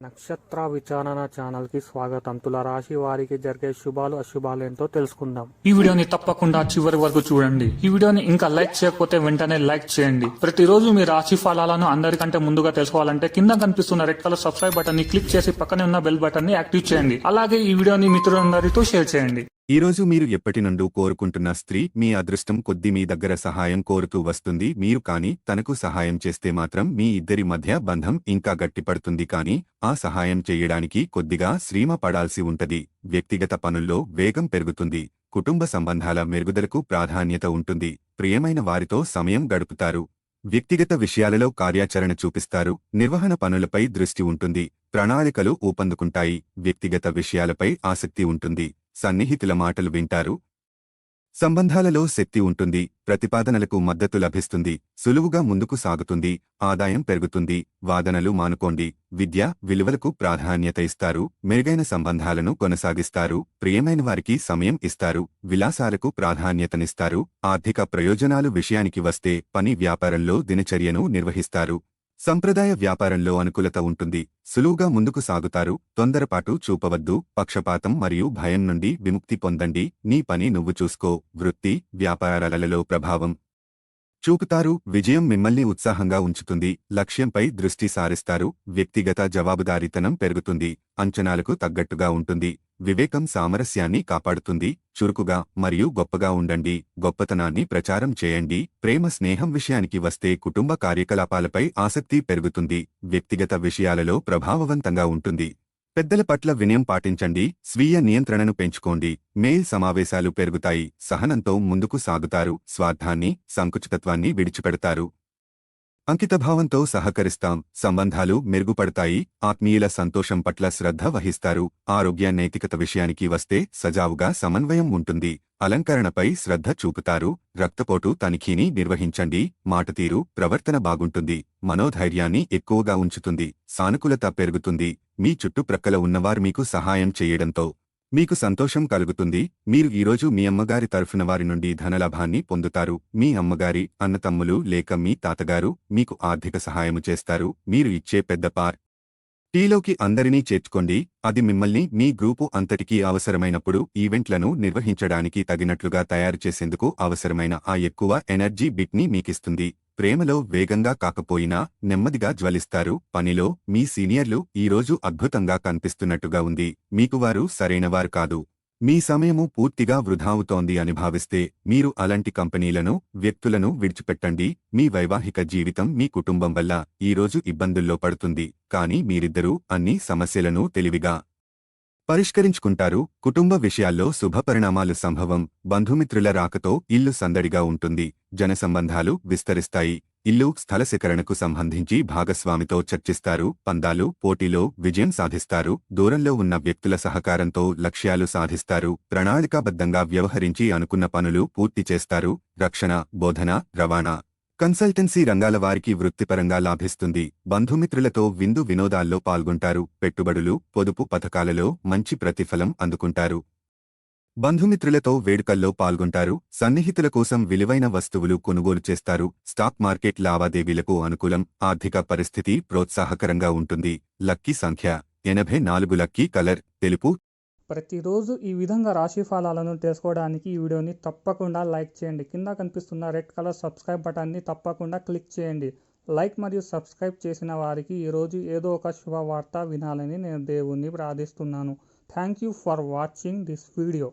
నక్షత్ర విచారణ ఛానల్ కి స్వాగతం. తులారాశి వారికి జరిగే శుభాలు అశుభాలు ఏంటో తెలుసుకుందాం. ఈ వీడియోని తప్పకుండా చివరి వరకు చూడండి. ఈ వీడియోని ఇంకా లైక్ చేయకపోతే వెంటనే లైక్ చేయండి. ప్రతిరోజు మీ రాశి ఫలాలను అందరికంటే ముందుగా తెలుసుకోవాలంటే కింద కనిపిస్తున్న రెడ్ కలర్ సబ్స్క్రైబ్ బటన్ ని క్లిక్ చేసి పక్కనే ఉన్న బెల్ బటన్ ని యాక్టివ్ చేయండి. అలాగే ఈ వీడియోని మిత్రులందరితో షేర్ చేయండి. ఈరోజు మీరు ఎప్పటి నుండి కోరుకుంటున్న స్త్రీ మీ అదృష్టం కొద్దీ మీ దగ్గర సహాయం కోరుతూ వస్తుంది. మీరు కాని తనకు సహాయం చేస్తే మాత్రం మీ ఇద్దరి మధ్య బంధం ఇంకా గట్టిపడుతుంది. కాని ఆ సహాయం చేయడానికి కొద్దిగా శ్రమ పడాల్సి ఉంటది. వ్యక్తిగత పనుల్లో వేగం పెరుగుతుంది. కుటుంబ సంబంధాల మెరుగుదలకు ప్రాధాన్యత ఉంటుంది. ప్రియమైన వారితో సమయం గడుపుతారు. వ్యక్తిగత విషయాలలో కార్యాచరణ చూపిస్తారు. నిర్వహణ పనులపై దృష్టి ఉంటుంది. ప్రణాళికలు ఊపందుకుంటాయి. వ్యక్తిగత విషయాలపై ఆసక్తి ఉంటుంది. సన్నిహితుల మాటలు వింటారు. సంబంధాలలో శక్తి ఉంటుంది. ప్రతిపాదనలకు మద్దతు లభిస్తుంది. సులువుగా ముందుకు సాగుతుంది. ఆదాయం పెరుగుతుంది. వాదనలు మానుకోండి. విద్య విలువలకు ప్రాధాన్యత ఇస్తారు. మెరుగైన సంబంధాలను కొనసాగిస్తారు. ప్రియమైన వారికి సమయం ఇస్తారు. విలాసాలకు ప్రాధాన్యతనిస్తారు. ఆర్థిక ప్రయోజనాలు విషయానికి వస్తే పని వ్యాపారంలో దినచర్యను నిర్వహిస్తారు. సంప్రదాయ వ్యాపారంలో అనుకూలత ఉంటుంది. సులువుగా ముందుకు సాగుతారు. తొందరపాటు చూపవద్దు. పక్షపాతం మరియు భయం నుండి విముక్తి పొందండి. నీ పని నువ్వు చూసుకో. వృత్తి వ్యాపారాలలో ప్రభావం చూపుతారు. విజయం మిమ్మల్ని ఉత్సాహంగా ఉంచుతుంది. లక్ష్యంపై దృష్టి సారిస్తారు. వ్యక్తిగత జవాబుదారీతనం పెరుగుతుంది. అంచనాలకు తగ్గట్టుగా ఉంటుంది. వివేకం సామరస్యాన్ని కాపాడుతుంది. చురుకుగా మరియు గొప్పగా ఉండండి. గొప్పతనాన్ని ప్రచారం చేయండి. ప్రేమ స్నేహం విషయానికి వస్తే కుటుంబ కార్యకలాపాలపై ఆసక్తి పెరుగుతుంది. వ్యక్తిగత విషయాలలో ప్రభావవంతంగా ఉంటుంది. పెద్దల పట్ల వినయం పాటించండి. స్వీయ నియంత్రణను పెంచుకోండి. మెయిల్ సమావేశాలు పెరుగుతాయి. సహనంతో ముందుకు సాగుతారు. స్వార్థాన్ని సంకుచితత్వాన్ని విడిచిపెడతారు. అంకితభావంతో సహకరిస్తాం. సంబంధాలు మెరుగుపడతాయి. ఆత్మీయుల సంతోషం పట్ల శ్రద్ధ వహిస్తారు. ఆరోగ్య నైతికత విషయానికి వస్తే సజావుగా సమన్వయం ఉంటుంది. అలంకరణపై శ్రద్ధ చూపుతారు. రక్తపోటు తనిఖీని నిర్వహించండి. మాటతీరు ప్రవర్తన బాగుంటుంది. మనోధైర్యాన్ని ఎక్కువగా ఉంచుతుంది. సానుకూలత పెరుగుతుంది. మీ చుట్టుప్రక్కల ఉన్నవారు మీకు సహాయం చేయడంతో మీకు సంతోషం కలుగుతుంది. మీరు ఈరోజు మీ అమ్మగారి తరఫున వారి నుండి ధనలాభాన్ని పొందుతారు. మీ అమ్మగారి అన్నతమ్ములు లేక మీ తాతగారు మీకు ఆర్థిక సహాయము చేస్తారు. మీరు ఇచ్చే పెద్ద టీలోకి అందరినీ చేర్చుకోండి. అది మిమ్మల్ని మీ గ్రూపు అంతటికీ అవసరమైనప్పుడు ఈవెంట్లను నిర్వహించడానికి తగినట్లుగా తయారు చేసేందుకు అవసరమైన ఆ ఎక్కువ ఎనర్జీ బిట్ని మీకిస్తుంది. ప్రేమలో వేగంగా కాకపోయినా నెమ్మదిగా జ్వలిస్తారు. పనిలో మీ సీనియర్లు ఈరోజు అద్భుతంగా కనిపిస్తున్నట్టుగా ఉంది. మీకు వారు సరైనవారు కాదు. మీ సమయము పూర్తిగా వృధా అవుతోంది అని భావిస్తే మీరు అలాంటి కంపెనీలను వ్యక్తులను విడిచిపెట్టండి. మీ వైవాహిక జీవితం మీ కుటుంబం వల్ల ఈరోజు ఇబ్బందుల్లో పడుతుంది. కానీ మీరిద్దరూ అన్ని సమస్యలను తెలివిగా పరిష్కరించుకుంటారు. కుటుంబ విషయాల్లో శుభపరిణామాలు సంభవం. బంధుమిత్రుల రాకతో ఇల్లు సందడిగా ఉంటుంది. జనసంబంధాలు విస్తరిస్తాయి. ఇల్లు స్థల సేకరణకు సంబంధించి భాగస్వామితో చర్చిస్తారు. పందాలు పోటీలో విజయం సాధిస్తారు. దూరంలో ఉన్న వ్యక్తుల సహకారంతో లక్ష్యాలు సాధిస్తారు. ప్రణాళికాబద్ధంగా వ్యవహరించి అనుకున్న పనులు పూర్తి చేస్తారు. రక్షణ బోధన రవాణా కన్సల్టెన్సీ రంగాల వారికి వృత్తిపరంగా లాభిస్తుంది. బంధుమిత్రులతో విందు వినోదాల్లో పాల్గొంటారు. పెట్టుబడులు పొదుపు పథకాలలో మంచి ప్రతిఫలం అందుకుంటారు. బంధుమిత్రులతో వేడుకల్లో పాల్గొంటారు. సన్నిహితుల కోసం విలువైన వస్తువులు కొనుగోలు చేస్తారు. స్టాక్ మార్కెట్ లావాదేవీలకు అనుకూలం. ఆర్థిక పరిస్థితి ప్రోత్సాహకరంగా ఉంటుంది. లక్కీ సంఖ్య 84. లక్కీ కలర్ తెలుపు. ప్రతిరోజు ఈ విధంగా రాశి ఫలాలను తెలుసుకోవడానికి ఈ వీడియోని తప్పకుండా లైక్ చేయండి. కింద కనిపిస్తున్న రెడ్ కలర్ సబ్స్క్రైబ్ బటన్ని తప్పకుండా క్లిక్ చేయండి. లైక్ మరియు సబ్స్క్రైబ్ చేసిన వారికి ఈరోజు ఏదో ఒక శుభవార్త వినాలని నేను దేవుణ్ణి ప్రార్థిస్తున్నాను. Thank you for watching this video.